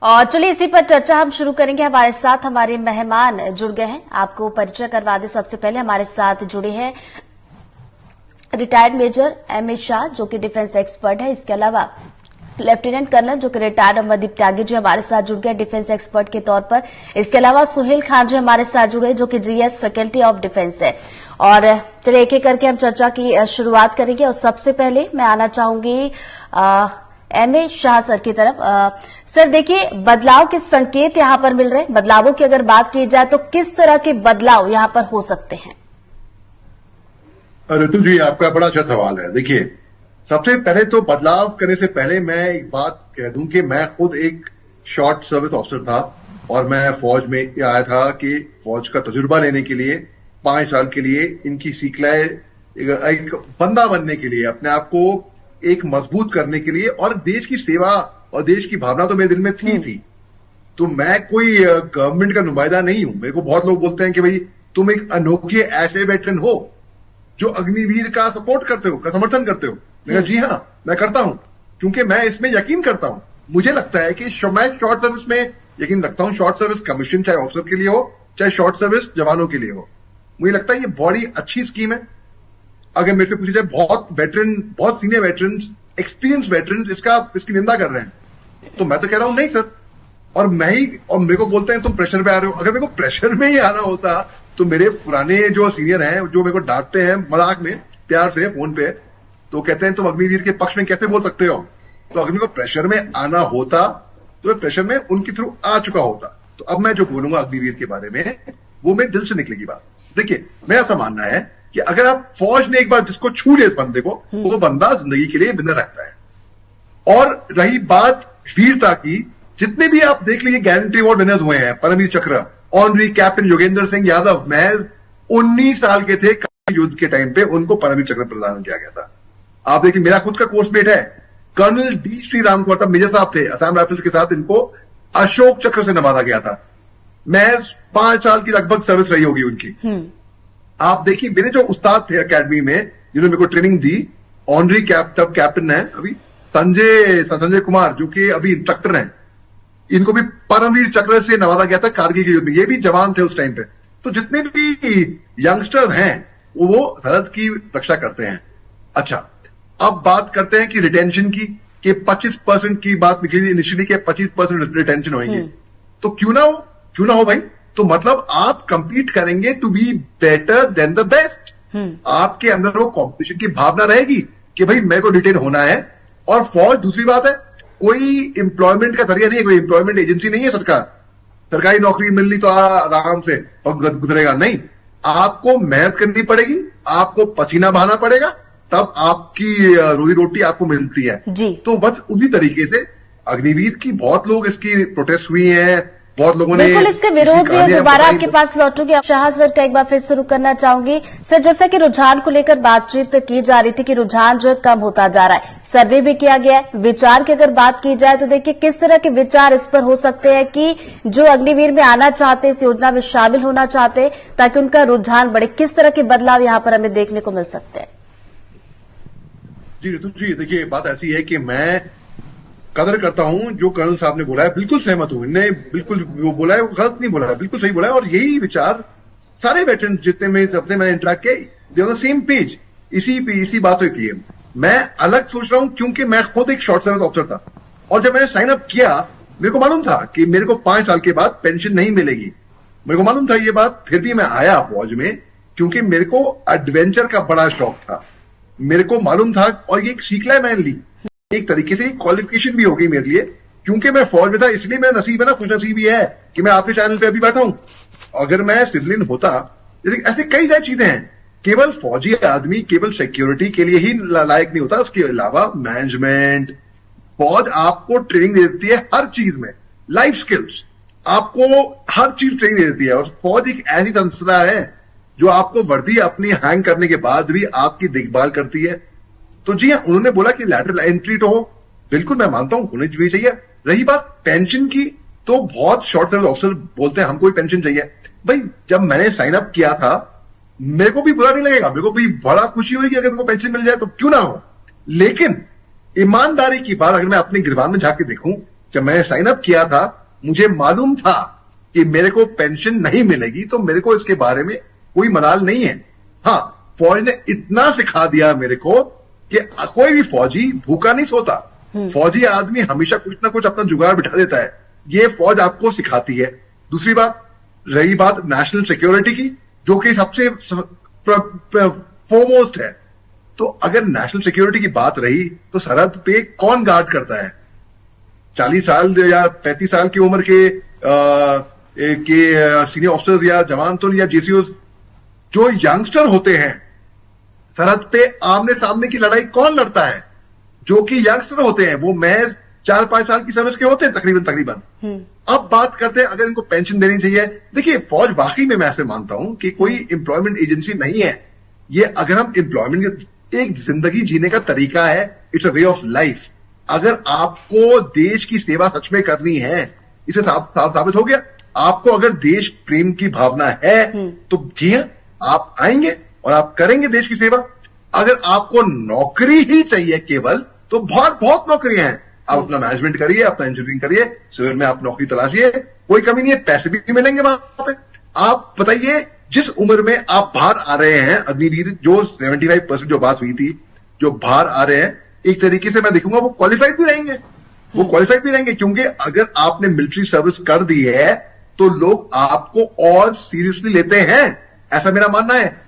और चलिए इसी पर चर्चा हम शुरू करेंगे। हमारे साथ हमारे मेहमान जुड़ गए हैं, आपको परिचय करवा दें। सबसे पहले हमारे साथ जुड़े हैं retired major M A Shah, जो कि डिफेंस एक्सपर्ट है। इसके अलावा लेफ्टिनेंट कर्नल, जो कि रिटायर्ड अमरदीप त्यागी जी हमारे साथ जुड़ गए डिफेंस एक्सपर्ट के तौर पर। इसके अलावा सुहेल खान जी हमारे साथ जुड़े, जो कि जीएस फैकल्टी ऑफ डिफेंस है। और चलिए एक एक करके हम चर्चा की शुरुआत करेंगे। और सबसे पहले मैं आना चाहूंगी एम ए शाह सर की तरफ। सर देखिए, बदलाव के संकेत यहां पर मिल रहे हैं। बदलावों की अगर बात की जाए तो किस तरह के बदलाव यहां पर हो सकते हैं? ऋतु जी, आपका बड़ा अच्छा सवाल है। देखिए, सबसे पहले तो बदलाव करने से पहले मैं एक बात कह दूं कि मैं खुद एक शॉर्ट सर्विस ऑफिसर था और मैं फौज में आया था कि फौज का तजुर्बा लेने के लिए 5 साल के लिए इनकी सीखलाएं, एक बंदा बनने के लिए, अपने आप को एक मजबूत करने के लिए, और देश की सेवा और देश की भावना तो मेरे दिल में थी। तो मैं कोई गवर्नमेंट का नुमाइंदा नहीं हूं। मेरे को बहुत लोग बोलते हैं कि भाई तुम एक अनोखे ऐसे वेटरन हो जो अग्निवीर का सपोर्ट करते हो, का समर्थन करते हो। मैं जी हाँ, मैं करता हूं, क्योंकि मैं इसमें यकीन करता हूं। मुझे लगता है कि मैं शॉर्ट सर्विस में यकीन रखता हूं। शॉर्ट सर्विस कमीशन चाहे ऑफिसर के लिए हो, चाहे शॉर्ट सर्विस जवानों के लिए हो, मुझे लगता है ये बड़ी अच्छी स्कीम है। अगर मेरे से पूछा जाए, बहुत सीनियर वेटरन, एक्सपीरियंस वेटरन इसकी निंदा कर रहे हैं, तो मैं तो कह रहा हूं नहीं सर। और मेरे को बोलते हैं तुम प्रेशर पे आ रहे हो। अगर मेरे को प्रेशर में ही आना होता तो मेरे पुराने जो सीनियर हैं, जो मेरे को डांटते हैं मजाक में, प्यार से फोन पे, तो कहते हैं तुम अग्निवीर के पक्ष में कैसे बोल सकते हो। तो अगर मेरे को प्रेशर में आना होता तो मैं प्रेशर में उनके थ्रू आ चुका होता। तो अब मैं जो बोलूंगा अग्निवीर के बारे में, वो मेरे दिल से निकलेगी बात। देखिए, मेरा ऐसा मानना है कि अगर आप फौज ने एक बार जिसको छू लिया इस बंदे को, तो वो बंदा जिंदगी के लिए विनर रहता है। और रही बात वीरता की, जितने भी आप देख लीजिए गारंटी अवार्ड विनर्स हुए हैं, परमवीर चक्र, ऑनरी कैप्टन योगेंद्र सिंह यादव, महज 19 साल के थे, युद्ध के टाइम पे उनको परमवीर चक्र प्रदान किया गया था। आप देखिए, मेरा खुद का कोर्समेट है कर्नल डी श्रीराम को, तब मेजर साहब थे, असम राइफल्स के साथ, इनको अशोक चक्र से नवाजा गया था। महज 5 साल की लगभग सर्विस रही होगी उनकी। आप देखिए, मेरे जो उस्ताद थे एकेडमी में, जिन्होंने मेरे को ट्रेनिंग दी, ऑनरी तब कैप्टन है अभी संजय कुमार, जो कि अभी इंस्ट्रक्टर हैं, इनको भी परमवीर चक्र से नवाजा गया था कारगिल के युद्ध में। ये भी जवान थे उस टाइम पे। तो जितने भी यंगस्टर्स हैं वो सरहद की रक्षा करते हैं। अच्छा, अब बात करते हैं कि रिटेंशन की, कि 25% की बात निकली इनिशियली, के 25% रिटेंशन होंगे। तो क्यों ना हो भाई। तो मतलब आप कंपीट करेंगे to be better than the best. आपके अंदर वो कंपटीशन की भावना रहेगी कि भाई मेरे को रिटेन होना है। और फौज, दूसरी बात है, कोई एम्प्लॉयमेंट का जरिया नहीं है, कोई एम्प्लॉयमेंट एजेंसी नहीं है। सरकारी नौकरी मिलनी तो आराम से गुजरेगा नहीं। आपको मेहनत करनी पड़ेगी, आपको पसीना बहाना पड़ेगा, तब आपकी रोजी रोटी आपको मिलती है जी। तो बस उसी तरीके से अग्निवीर की बहुत लोग इसकी प्रोटेस्ट हुई हैं, बहुत लोगों ने बिल्कुल इसके विरोध में दोबारा आपके पास लौटूंगी। शाह सर का एक बार फिर शुरू करना चाहूंगी। सर, जैसा कि रुझान को लेकर बातचीत की जा रही थी कि रुझान जो है कम होता जा रहा है, सर्वे भी किया गया है। विचार की अगर बात की जाए तो देखिए किस तरह के विचार इस पर हो सकते हैं कि जो अग्निवीर में आना चाहते, इस योजना में शामिल होना चाहते, ताकि उनका रुझान बढ़े। किस तरह के बदलाव यहाँ पर हमें देखने को मिल सकते हैं? जी ऋतु जी, देखिए बात ऐसी है कि मैं कदर करता हूं जो कर्नल साहब ने बोला है, बिल्कुल सहमत हूं। इन्हें बिल्कुल वो बोला है, वो गलत नहीं बोला है, बिल्कुल सही बोला है। और यही विचार सारे वेटरन जितने में सबने मैंने इंटरेक्ट किया, दे ऑन द सेम पेज, इसी बातों की है। मैं अलग सोच रहा हूं क्योंकि मैं खुद एक शॉर्ट सर्विस ऑफिसर था, और जब मैंने साइन अप किया मेरे को मालूम था कि मेरे को 5 साल के बाद पेंशन नहीं मिलेगी। मेरे को मालूम था ये बात, फिर भी मैं आया फौज में क्योंकि मेरे को एडवेंचर का बड़ा शौक था। मेरे को मालूम था, और ये एक सीखला मैंने ली, एक तरीके से क्वालिफिकेशन भी हो गई मेरे लिए, क्योंकि मैं फौज में था। इसलिए मेरा नसीब है ना, खुश नसीब ही है कि मैं आपके चैनल पे अभी बैठा हूं। अगर मैं सिविलियन होता, ऐसे कई सारी चीजें हैं, केवल फौजी आदमी केवल सिक्योरिटी के लिए ही लायक नहीं होता, उसके अलावा मैनेजमेंट, फौज आपको ट्रेनिंग दे देती है हर चीज में, लाइफ स्किल्स, आपको हर चीज ट्रेनिंग दे देती है। और फौज एक ऐसी संस्था है जो आपको वर्दी अपनी हैंग करने के बाद भी आपकी देखभाल करती है। तो जी हाँ, उन्होंने बोला कि लैटरल एंट्री तो हो, बिल्कुल मैं मानता हूं होनी भी चाहिए। रही बात पेंशन की, तो बहुत शॉर्ट सर्विस ऑफिसर बोलते हैं हमको भी पेंशन चाहिए। भाई जब मैंने साइन अप किया था, मेरे को भी बुरा नहीं लगेगा, मेरे को भी बड़ा खुशी हुई कि अगर तुमको पेंशन मिल जाए तो क्यों ना हो। लेकिन ईमानदारी की बात, अगर मैं अपने गिरबान में जाके देखूं, जब मैंने साइन अप किया था मुझे मालूम था कि मेरे को पेंशन नहीं मिलेगी, तो मेरे को इसके बारे में कोई मलाल नहीं है। हाँ, फौज ने इतना सिखा दिया मेरे को कि कोई भी फौजी भूखा नहीं सोता। फौजी आदमी हमेशा कुछ ना कुछ अपना जुगाड़ बिठा देता है, ये फौज आपको सिखाती है। दूसरी बात, रही बात नेशनल सिक्योरिटी की, जो कि सबसे फोरमोस्ट है, तो अगर नेशनल सिक्योरिटी की बात रही तो सरहद पे कौन गार्ड करता है? 40 साल या 35 साल की उम्र के सीनियर ऑफिसर्स या जवान तो या जीसीओ, जो यंगस्टर होते हैं, सरहद पे आमने सामने की लड़ाई कौन लड़ता है? जो कि यंगस्टर होते हैं, वो महज 4-5 साल की सर्विस के होते हैं तकरीबन। अब बात करते हैं अगर इनको पेंशन देनी चाहिए। देखिए, फौज वाकई में मैं ऐसे मानता हूं कि कोई एम्प्लॉयमेंट एजेंसी नहीं है। ये अगर हम एम्प्लॉयमेंट, एक जिंदगी जीने का तरीका है, it's a way of life. अगर आपको देश की सेवा सच में करनी है, इसे साबित हो गया। आपको अगर देश प्रेम की भावना है तो जी हाँ, आप आएंगे और आप करेंगे देश की सेवा। अगर आपको नौकरी ही चाहिए केवल, तो बहुत बहुत नौकरियां हैं। आप अपना मैनेजमेंट करिए, अपना इंजीनियरिंग करिए, सिविल में आप नौकरी तलाशिए, कोई कमी नहीं है, पैसे भी मिलेंगे वहां पे। आप बताइए, जिस उम्र में आप बाहर आ रहे हैं, अग्निवीर जो 75% जो बात हुई थी, जो बाहर आ रहे हैं, एक तरीके से मैं देखूंगा वो क्वालिफाइड भी रहेंगे। वो क्वालिफाइड भी रहेंगे, क्योंकि अगर आपने मिलिट्री सर्विस कर दी है तो लोग आपको और सीरियसली लेते हैं, ऐसा मेरा मानना है।